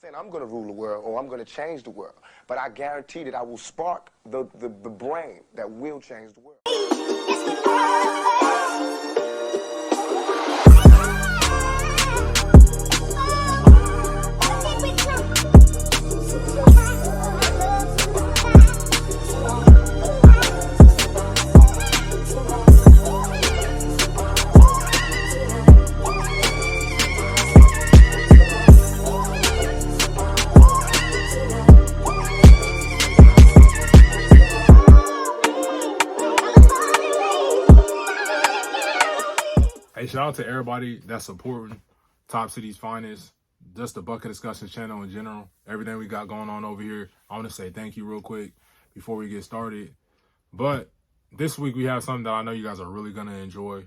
saying I'm going to rule the world or I'm going to change the world, but I guarantee that I will spark the brain that will change the world. Hey, shout out to everybody that's supporting Top City's Finest, just the Bucket Discussion channel in general, everything we got going on over here. I want to say thank you real quick before we get started. But this week we have something that I know you guys are really going to enjoy.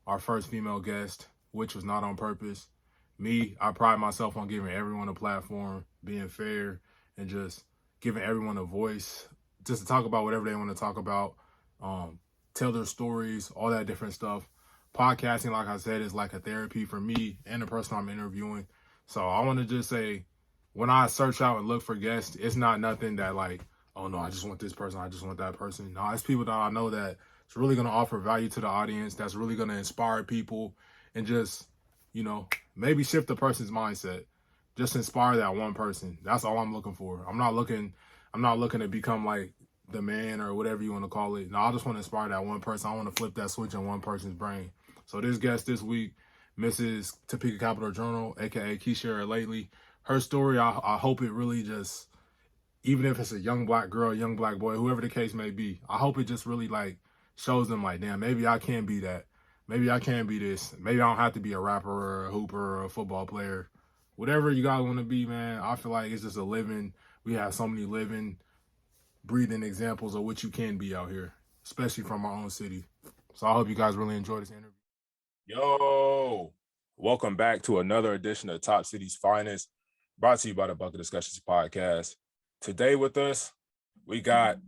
Our first female guest, which was not on purpose. Me, I pride myself on giving everyone a platform, being fair, and just giving everyone a voice, just to talk about whatever they want to talk about, tell their stories, all that different stuff. Podcasting, like I said, is like a therapy for me and the person I'm interviewing. So I want to just say, when I search out and look for guests, it's not nothing that like, oh no, I just want this person, I just want that person. No, it's people that I know that it's really going to offer value to the audience, that's really going to inspire people and just, you know, maybe shift the person's mindset. Just inspire that one person. That's all I'm looking for. I'm not looking to become like the man or whatever you want to call it. No, I just want to inspire that one person. I want to flip that switch in one person's brain. So this guest this week, Mrs. Topeka-Capital Journal, aka Keishera Lately. Her story, I hope it really just, even if it's a young black girl, young black boy, whoever the case may be, I hope it just really like shows them like, damn, maybe I can be that. Maybe I can be this. Maybe I don't have to be a rapper or a hooper or a football player. Whatever you guys want to be, man, I feel like it's just we have so many living, breathing examples of what you can be out here, especially from our own city. So I hope you guys really enjoy this interview. Yo, welcome back to another edition of Top City's Finest, brought to you by the Bucket Discussions podcast. Today with us, we got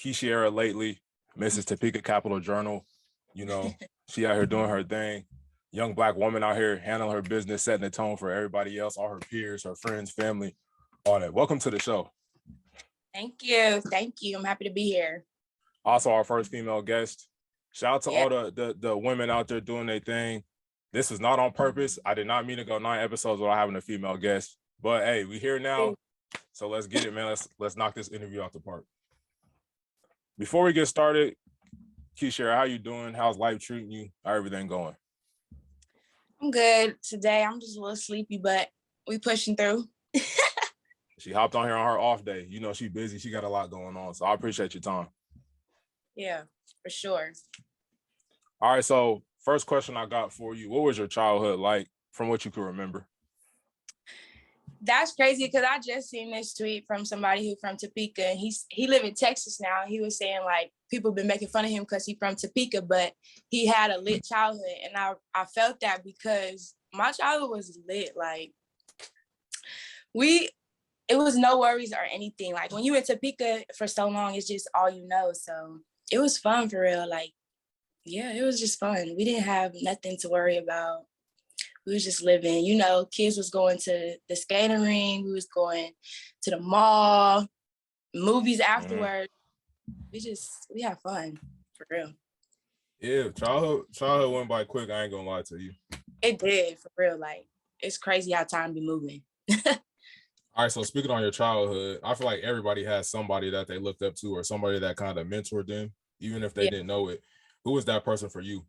Keishera Lately, Mrs. Topeka-Capital Journal. You know, she out here doing her thing. Young black woman out here handling her business, setting the tone for everybody else, all her peers, her friends, family, all that. Welcome to the show. Thank you. I'm happy to be here. Also, our first female guest. Shout out to all the women out there doing their thing. This is not on purpose. I did not mean to go 9 episodes without having a female guest. But hey, we here now. So let's get it, man. Let's knock this interview out the park. Before we get started, Keishera, how you doing? How's life treating you? How everything going? I'm good. Today I'm just a little sleepy, but we pushing through. She hopped on here on her off day. You know, she busy. She got a lot going on. So I appreciate your time. Yeah, for sure. All right. So first question I got for you. What was your childhood like from what you can remember? That's crazy because I just seen this tweet from somebody who's from Topeka. And he live in Texas now. He was saying like people been making fun of him because he's from Topeka, but he had a lit childhood. And I felt that because my childhood was lit. Like it was no worries or anything. Like when you in Topeka for so long, it's just all you know. So it was fun for real. Like, yeah, it was just fun. We didn't have nothing to worry about. We was just living, you know, kids was going to the skating ring. We was going to the mall, movies afterwards. We had fun for real. Yeah, childhood went by quick. I ain't gonna lie to you. It did for real. Like it's crazy how time be moving. All right, so speaking on your childhood, I feel like everybody has somebody that they looked up to or somebody that kind of mentored them, even if they didn't know it. Who was that person for you?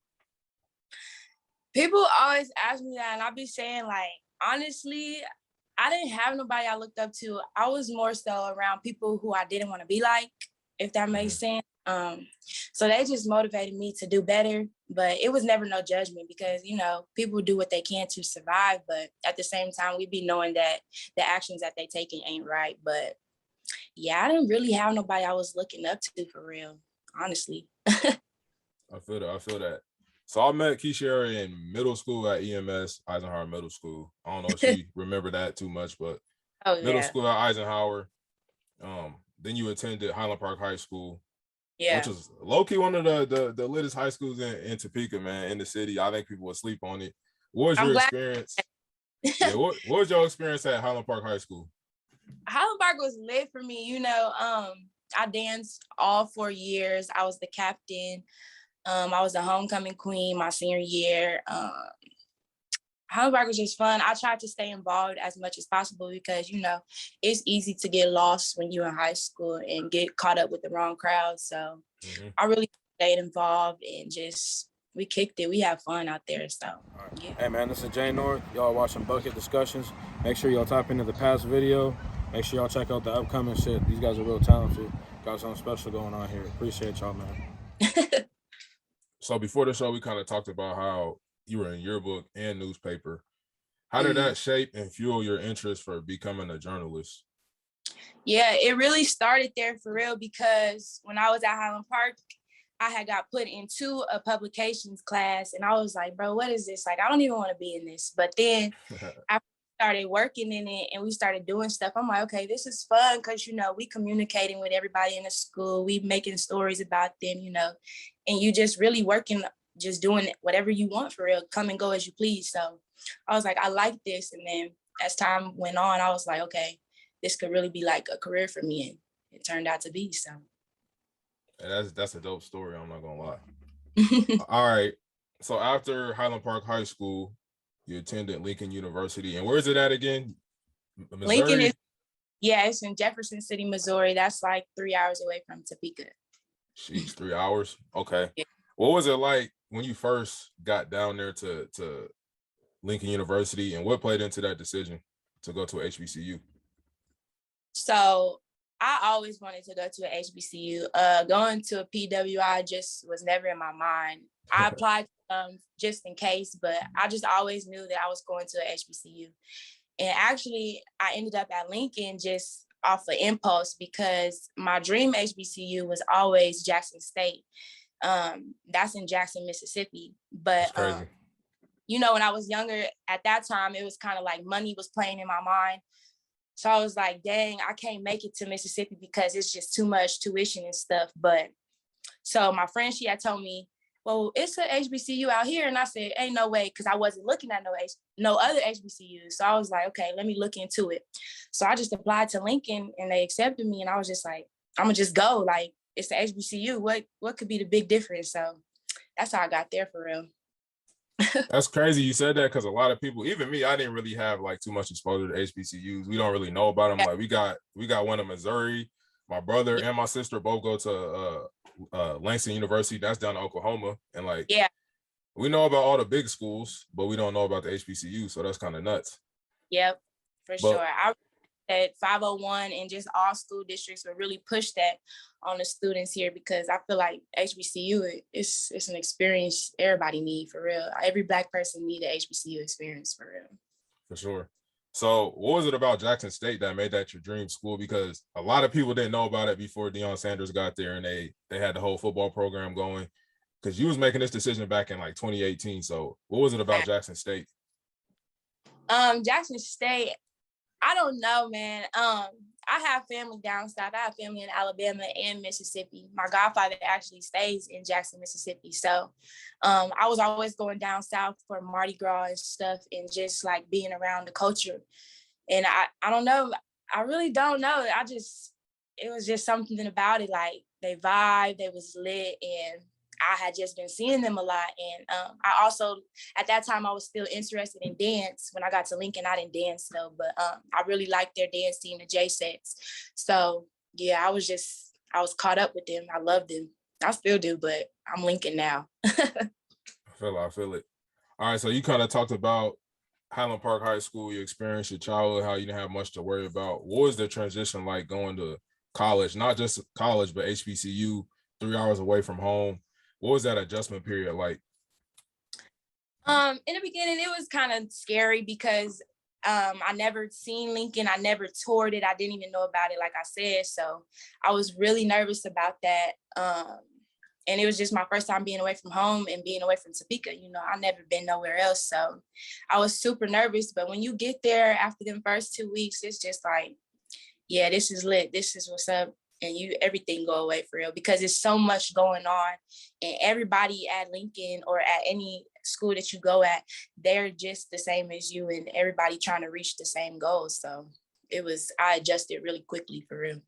People always ask me that, and I'll be saying, like, honestly, I didn't have nobody I looked up to. I was more so around people who I didn't want to be like, if that makes sense. So they just motivated me to do better, but it was never no judgment because, you know, people do what they can to survive. But at the same time, we be knowing that the actions that they taking ain't right. But yeah, I didn't really have nobody I was looking up to for real, honestly. I feel that. So I met Keishera in middle school at EMS, Eisenhower Middle School. I don't know if she remember that too much, but middle school at Eisenhower. Then you attended Highland Park High School. Yeah, which is low-key one of the littest high schools in Topeka, man, in the city. I think people would sleep on it. What was your experience? Yeah, what was your experience at Highland Park High School? Highland Park was lit for me. I danced all 4 years. I was the captain. I was the homecoming queen my senior year. Highland Park was just fun. I tried to stay involved as much as possible because, it's easy to get lost when you're in high school and get caught up with the wrong crowd. So I really stayed involved and we kicked it. We had fun out there. So, yeah. Hey, man, this is Jay North. Y'all watching Bucket Discussions. Make sure y'all tap into the past video. Make sure y'all check out the upcoming shit. These guys are real talented. Got something special going on here. Appreciate y'all, man. So before the show, we kind of talked about how you were in Yearbook and newspaper. How did that shape and fuel your interest for becoming a journalist? Yeah, it really started there for real because when I was at Highland Park, I had got put into a publications class and I was like, bro, what is this? Like, I don't even want to be in this. But then I started working in it and we started doing stuff. I'm like, okay, this is fun because, we communicating with everybody in the school. We making stories about them, and you just really working, just doing whatever you want for real, come and go as you please. So I was like, I like this. And then as time went on, I was like, okay, this could really be like a career for me. And it turned out to be, so. And that's a dope story, I'm not gonna lie. All right. So after Highland Park High School, you attended Lincoln University. And where is it at again? Missouri? Lincoln it's in Jefferson City, Missouri. That's like 3 hours away from Topeka. Jeez, 3 hours? Okay. Yeah. What was it like when you first got down there to Lincoln University, and what played into that decision to go to a HBCU? So I always wanted to go to a HBCU. Going to a PWI just was never in my mind. I applied just in case, but I just always knew that I was going to a HBCU. And actually, I ended up at Lincoln just off of impulse because my dream HBCU was always Jackson State. That's in Jackson, Mississippi. But, when I was younger at that time, it was kind of like money was playing in my mind. So I was like, dang, I can't make it to Mississippi because it's just too much tuition and stuff. But so my friend, she had told me, well, it's an HBCU out here. And I said, ain't no way, because I wasn't looking at no other HBCUs. So I was like, okay, let me look into it. So I just applied to Lincoln and they accepted me. And I was just like, I'm going to just go. Like, it's the HBCU. What could be the big difference? So that's how I got there for real. That's crazy you said that because a lot of people, even me, I didn't really have like too much exposure to HBCUs. We don't really know about them. Like we got one in Missouri. My brother and my sister both go to Langston University. That's down in Oklahoma. And we know about all the big schools, but we don't know about the HBCU. So that's kind of nuts. Yep, for sure. I that 501 and just all school districts will really push that on the students here because I feel like HBCU it's an experience everybody need for real. Every Black person need an HBCU experience for real. For sure. So what was it about Jackson State that made that your dream school? Because a lot of people didn't know about it before Deion Sanders got there and they had the whole football program going. Because you was making this decision back in like 2018. So what was it about Jackson State? Jackson State, I don't know, man. I have family down south. I have family in Alabama and Mississippi. My godfather actually stays in Jackson, Mississippi. So I was always going down south for Mardi Gras and stuff and just like being around the culture. And I don't know. I really don't know. It was just something about it. Like they vibe, they was lit, and I had just been seeing them a lot. And I also, at that time, I was still interested in dance. When I got to Lincoln, I didn't dance though, but I really liked their dance team, the J-Sets. So yeah, I was caught up with them. I loved them. I still do, but I'm Lincoln now. I feel it. All right, so you kind of talked about Highland Park High School, your experience, your childhood, how you didn't have much to worry about. What was the transition like going to college, not just college, but HBCU, 3 hours away from home? What was that adjustment period like? In the beginning, it was kind of scary because I never seen Lincoln. I never toured it. I didn't even know about it, like I said. So I was really nervous about that. And it was just my first time being away from home and being away from Topeka. I've never been nowhere else. So I was super nervous. But when you get there after them first 2 weeks, it's just like, yeah, this is lit. This is what's up. and everything go away for real, because it's so much going on, and everybody at Lincoln or at any school that you go at, they're just the same as you, and everybody trying to reach the same goals. So I adjusted really quickly for real.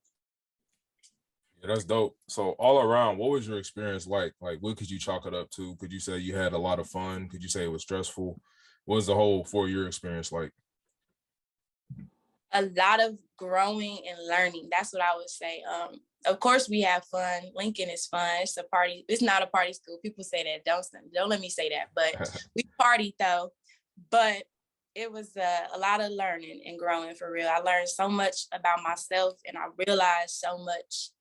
Yeah, that's dope. So all around, what was your experience like? Like, what could you chalk it up to? Could you say you had a lot of fun? Could you say it was stressful? What was the whole 4-year experience like? A lot of growing and learning. That's what I would say. Of course we have fun. Lincoln is fun. It's a party. It's not a party school. People say that. Don't let me say that. But we partied though. But it was a lot of learning and growing for real. I learned so much about myself, and I realized so much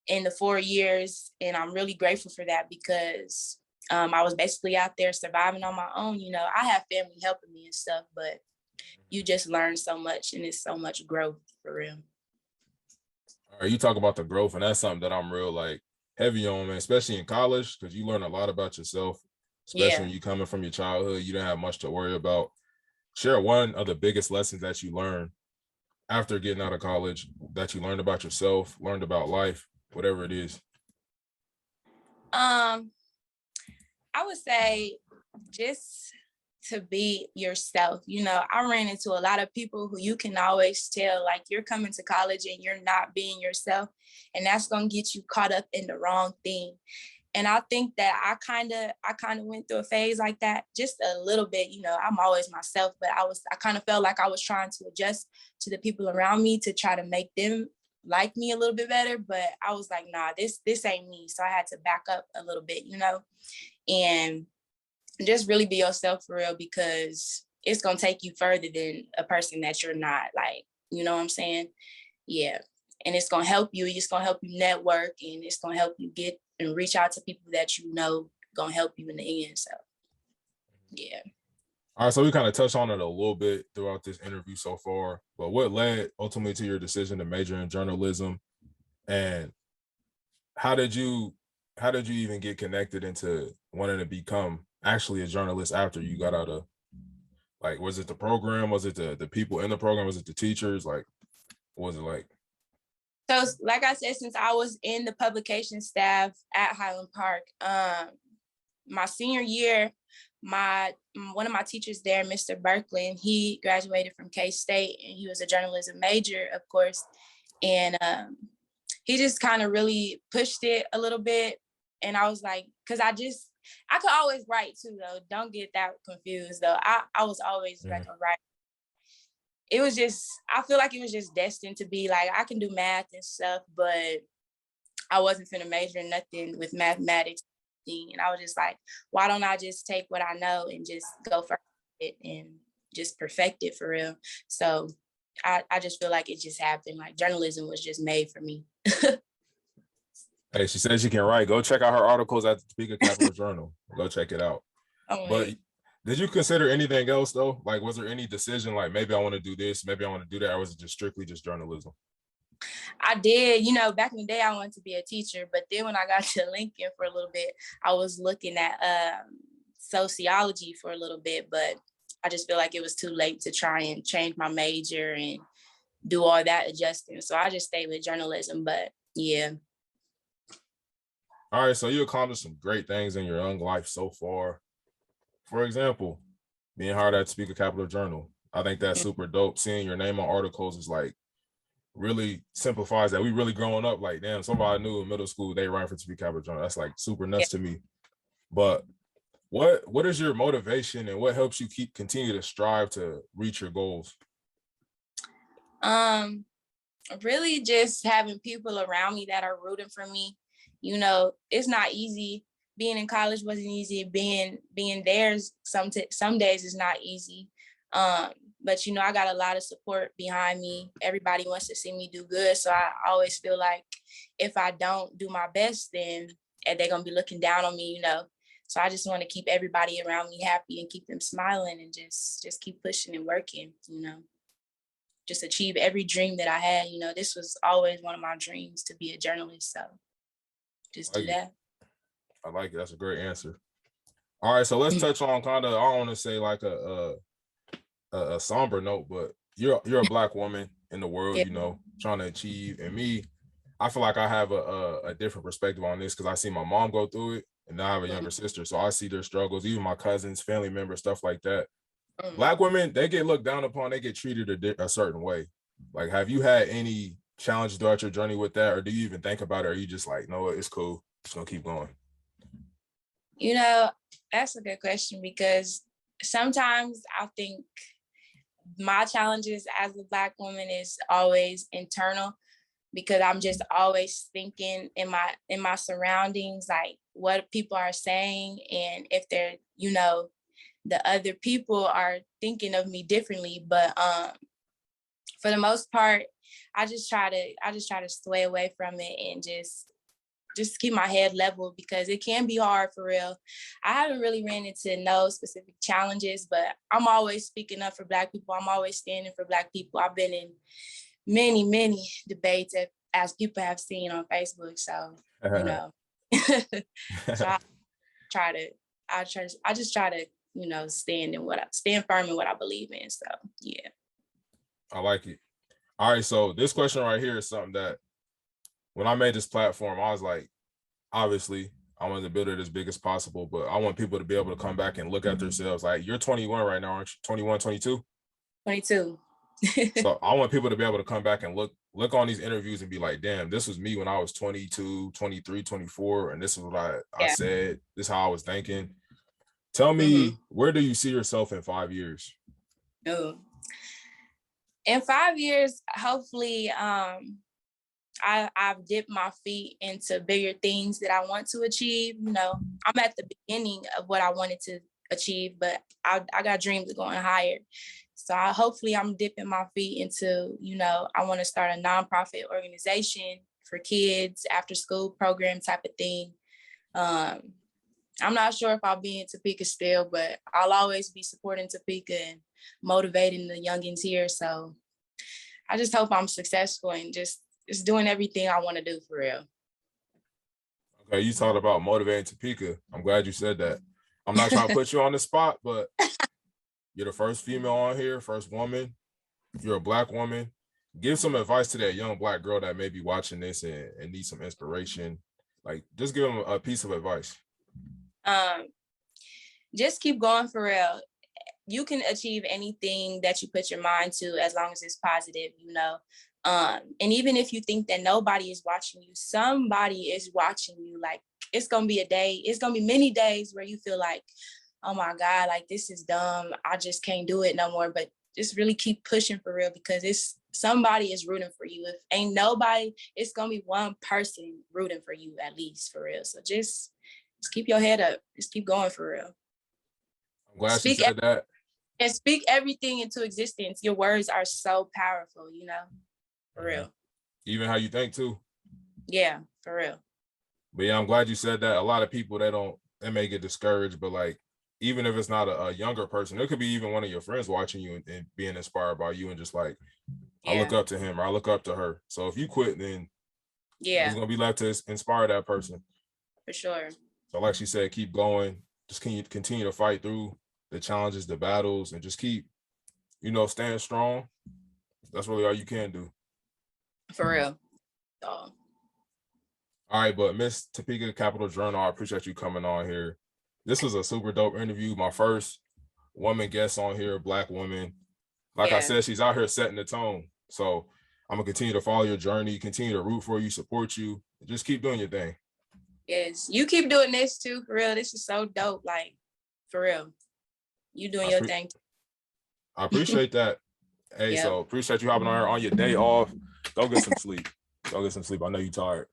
in the 4 years. And I'm really grateful for that, because I was basically out there surviving on my own. You know, I have family helping me and stuff, but you just learn so much, and it's so much growth for real. All right, you talk about the growth, and that's something that I'm real like heavy on, man, especially in college, because you learn a lot about yourself, especially when you coming from your childhood. You don't have much to worry about. Share one of the biggest lessons that you learned after getting out of college, that you learned about yourself, learned about life, whatever it is. I would say just to be yourself. You know, I ran into a lot of people who you can always tell, like, you're coming to college and you're not being yourself, and that's going to get you caught up in the wrong thing. And I think that I kind of went through a phase like that just a little bit. You know, I'm always myself, but I kind of felt like I was trying to adjust to the people around me to try to make them like me a little bit better. But I was like, nah, this ain't me. So I had to back up a little bit, you know, and just really be yourself for real, because it's going to take you further than a person that you're not, like, you know what I'm saying? Yeah. And it's going to help you. It's going to help you network, and it's going to help you get and reach out to people that you know going to help you in the end. So, yeah. All right, so we kind of touched on it a little bit throughout this interview so far, but what led ultimately to your decision to major in journalism, and how did you even get connected into wanting to become actually a journalist after you got out of, like, was it the program? Was it the people in the program? Was it the teachers? Like, what was it like? So, like I said, since I was in the publication staff at Highland Park, my senior year, one of my teachers there, Mr. Berkland, he graduated from K-State, and he was a journalism major, of course. And he just kind of really pushed it a little bit. And I was like, because I could always write too, though. Don't get that confused, though. I was always like a writer. It was just, I feel like it was just destined to be like, I can do math and stuff, but I wasn't finna major in nothing with mathematics. And I was just like, why don't I just take what I know and just go for it and just perfect it for real? So I just feel like it just happened. Like, journalism was just made for me. Hey, she says she can write. Go check out her articles at the Topeka-Capital Journal. Go check it out. Oh, but did you consider anything else though? Like, was there any decision like, maybe I want to do this, maybe I want to do that, or was it just strictly just journalism? I did, you know, back in the day, I wanted to be a teacher, but then when I got to Lincoln for a little bit, I was looking at sociology for a little bit, but I just feel like it was too late to try and change my major and do all that adjusting. So I just stayed with journalism, but yeah. All right, so you accomplished some great things in your young life so far. For example, being hired at Topeka-Capital Journal. I think that's super dope. Seeing your name on articles is like, really simplifies that. We really growing up like, damn, somebody I knew in middle school, they ran for Topeka-Capital Journal. That's like super nuts to me. But what is your motivation, and what helps you continue to strive to reach your goals? Really just having people around me that are rooting for me. You know, it's not easy. Being in college wasn't easy. Being there, some days is not easy. But, you know, I got a lot of support behind me. Everybody wants to see me do good. So I always feel like if I don't do my best, then they're going to be looking down on me, you know. So I just want to keep everybody around me happy and keep them smiling and just keep pushing and working, you know. Just achieve every dream that I had. You know, this was always one of my dreams, to be a journalist. So just do that. I like it. That's a great answer. All right, so let's touch on kind of, I don't want to say like a somber note, but you're a Black woman in the world, you know, trying to achieve. And me, I feel like I have a different perspective on this because I see my mom go through it, and now I have a younger sister, so I see their struggles, even my cousins, family members, stuff like that. Black women, they get looked down upon, they get treated a certain way. Like, have you had any challenges throughout your journey with that, or do you even think about it, or are you just like, no, it's cool, just gonna keep going? You know, that's a good question, because sometimes I think my challenges as a Black woman is always internal, because I'm just always thinking in my surroundings, like what people are saying, and if they're, you know, the other people are thinking of me differently. But for the most part, I just try to sway away from it and just keep my head level, because it can be hard for real. I haven't really ran into no specific challenges, but I'm always speaking up for Black people. I'm always standing for Black people. I've been in many debates, as people have seen on Facebook. So, you know, so I just try to, you know, stand firm in what I believe in. So, yeah. I like it. All right, so this question right here is something that when I made this platform, I was like, obviously, I wanted to build it as big as possible, but I want people to be able to come back and look at themselves. Like, you're 21 right now, aren't you? 21, 22? 22. So I want people to be able to come back and look on these interviews and be like, damn, this was me when I was 22, 23, 24, and this is what I said. This is how I was thinking. Tell me, where do you see yourself in 5 years? Oh. In 5 years, hopefully, I've dipped my feet into bigger things that I want to achieve. You know, I'm at the beginning of what I wanted to achieve, but I got dreams of going higher. So hopefully I'm dipping my feet into, you know, I want to start a nonprofit organization for kids, after school program type of thing. I'm not sure if I'll be in Topeka still, but I'll always be supporting Topeka and motivating the youngins here. So I just hope I'm successful and just doing everything I want to do for real. Okay, you talked about motivating Topeka. I'm glad you said that. I'm not trying to put you on the spot, but you're the first female on here, first woman. You're a Black woman. Give some advice to that young Black girl that may be watching this and needs some inspiration. Like, just give them a piece of advice. Just keep going for real. You can achieve anything that you put your mind to, as long as it's positive, you know. And even if you think that nobody is watching you, somebody is watching you. Like, it's gonna be many days where you feel like, oh my God, like this is dumb, I just can't do it no more. But just really keep pushing for real, because somebody is rooting for you. If ain't nobody, it's gonna be one person rooting for you, at least, for real. So just keep your head up. Just keep going for real. I'm glad she said that. And speak everything into existence. Your words are so powerful, you know, for real. Even how you think too. Yeah, for real. But yeah, I'm glad you said that. A lot of people, they may get discouraged, but like, even if it's not a younger person, it could be even one of your friends watching you and being inspired by you and just like, I look up to him or I look up to her. So if you quit, then it's gonna be left to inspire that person. For sure. So like she said, keep going. Just continue to fight through the challenges, the battles, and just keep, you know, staying strong. That's really all you can do. For real. Oh. All right, but Miss Topeka-Capital Journal, I appreciate you coming on here. This was a super dope interview. My first woman guest on here, Black woman. Like I said, she's out here setting the tone. So I'm gonna continue to follow your journey, continue to root for you, support you. Just keep doing your thing. Yes, you keep doing this too, for real. This is so dope. Like, for real. You doing your thing. I appreciate that. Hey, so appreciate you hopping on here on your day off. Go get some sleep. Go get some sleep. I know you're tired.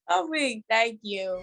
Oh, thank you.